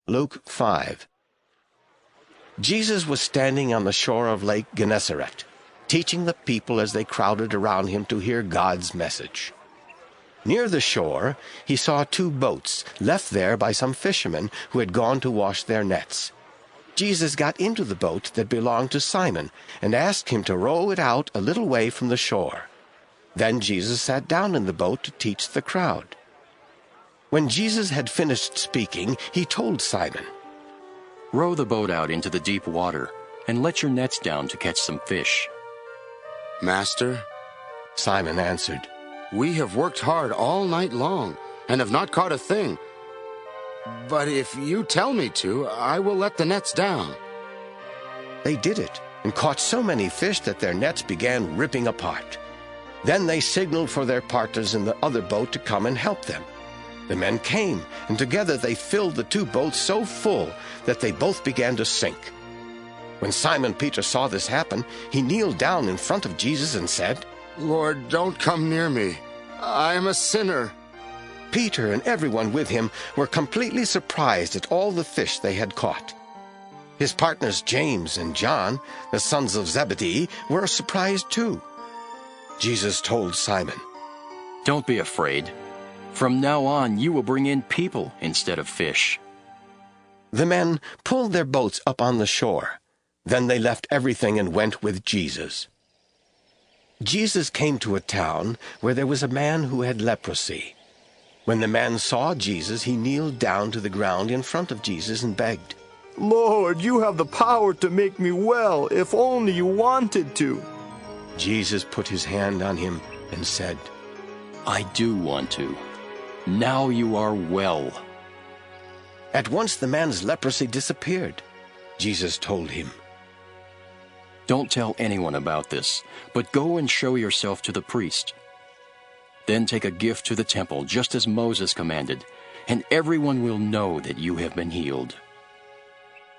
Luke 5. Jesus was standing on the shore of Lake Gennesaret, teaching the people as they crowded around him to hear God's message. Near the shore, he saw 2 boats left there by some fishermen who had gone to wash their nets. Jesus got into the boat that belonged to Simon and asked him to row it out a little way from the shore. Then Jesus sat down in the boat to teach the crowd. When Jesus had finished speaking, he told Simon, "Row the boat out into the deep water and let your nets down to catch some fish." "Master," Simon answered, "we have worked hard all night long and have not caught a thing. But if you tell me to, I will let the nets down." They did it and caught so many fish that their nets began ripping apart. Then they signaled for their partners in the other boat to come and help them. The men came, and together they filled the 2 boats so full that they both began to sink. When Simon Peter saw this happen, he kneeled down in front of Jesus and said, "Lord, don't come near me. I am a sinner." Peter and everyone with him were completely surprised at all the fish they had caught. His partners James and John, the sons of Zebedee, were surprised too. Jesus told Simon, "Don't be afraid. From now on, you will bring in people instead of fish." The men pulled their boats up on the shore. Then they left everything and went with Jesus. Jesus came to a town where there was a man who had leprosy. When the man saw Jesus, he kneeled down to the ground in front of Jesus and begged, "Lord, you have the power to make me well, if only you wanted to." Jesus put his hand on him and said, "I do want to. Now you are well." At once the man's leprosy disappeared. Jesus told him, "Don't tell anyone about this, but go and show yourself to the priest. Then take a gift to the temple, just as Moses commanded, and everyone will know that you have been healed."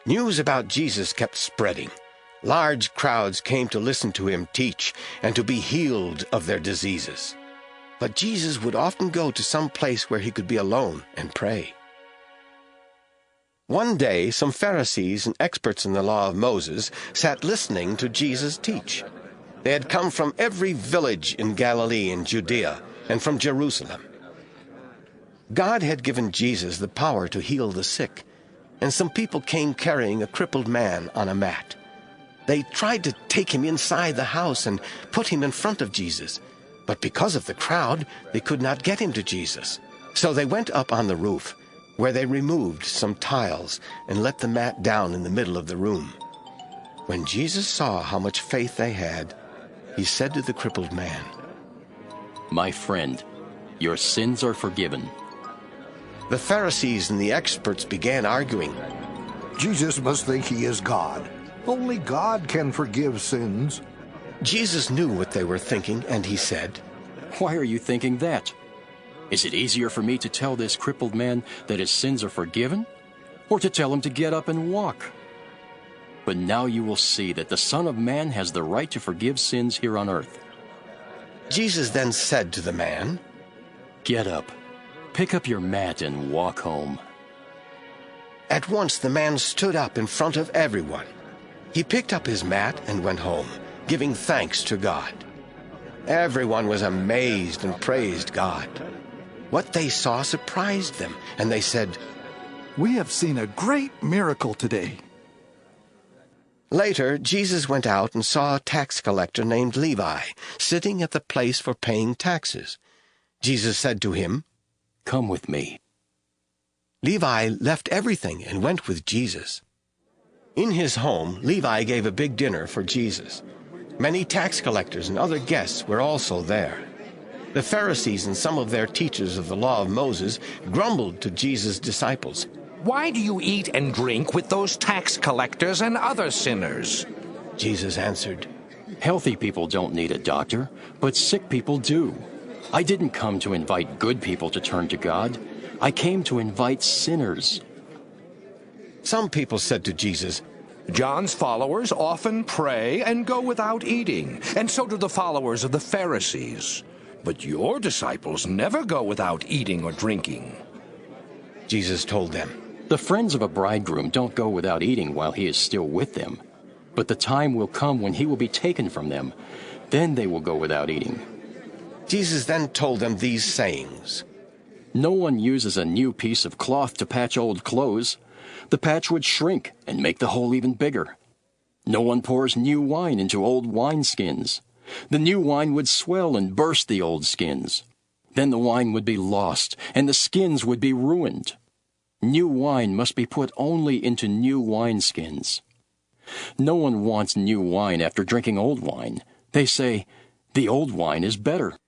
News about Jesus kept spreading. Large crowds came to listen to him teach and to be healed of their diseases. But Jesus would often go to some place where he could be alone and pray. One day, some Pharisees and experts in the law of Moses sat listening to Jesus teach. They had come from every village in Galilee and Judea and from Jerusalem. God had given Jesus the power to heal the sick, and some people came carrying a crippled man on a mat. They tried to take him inside the house and put him in front of Jesus, but because of the crowd, they could not get him to Jesus. So they went up on the roof, where they removed some tiles and let the mat down in the middle of the room. When Jesus saw how much faith they had, he said to the crippled man, "My friend, your sins are forgiven." The Pharisees and the experts began arguing. Jesus must think he is God. Only God can forgive sins. Jesus knew what they were thinking, and he said, "Why are you thinking that? Is it easier for me to tell this crippled man that his sins are forgiven, or to tell him to get up and walk? But now you will see that the Son of Man has the right to forgive sins here on earth." Jesus then said to the man, "Get up, pick up your mat and walk home." At once the man stood up in front of everyone. He picked up his mat and went home, giving thanks to God. Everyone was amazed and praised God. What they saw surprised them, and they said, "We have seen a great miracle today." Later, Jesus went out and saw a tax collector named Levi sitting at the place for paying taxes. Jesus said to him, "Come with me." Levi left everything and went with Jesus. In his home, Levi gave a big dinner for Jesus. Many tax collectors and other guests were also there. The Pharisees and some of their teachers of the law of Moses grumbled to Jesus' disciples, "Why do you eat and drink with those tax collectors and other sinners?" Jesus answered, "Healthy people don't need a doctor, but sick people do. I didn't come to invite good people to turn to God. I came to invite sinners." Some people said to Jesus, John's followers often pray and go without eating, and so do the followers of the Pharisees. But your disciples never go without eating or drinking." Jesus told them, The friends of a bridegroom don't go without eating while he is still with them. But the time will come when he will be taken from them. Then they will go without eating. Jesus then told them these sayings. No one uses a new piece of cloth to patch old clothes. The patch would shrink and make the hole even bigger. No one pours new wine into old wineskins. The new wine would swell and burst the old skins. Then the wine would be lost, and the skins would be ruined. New wine must be put only into new wineskins. No one wants new wine after drinking old wine. They say, "The old wine is better."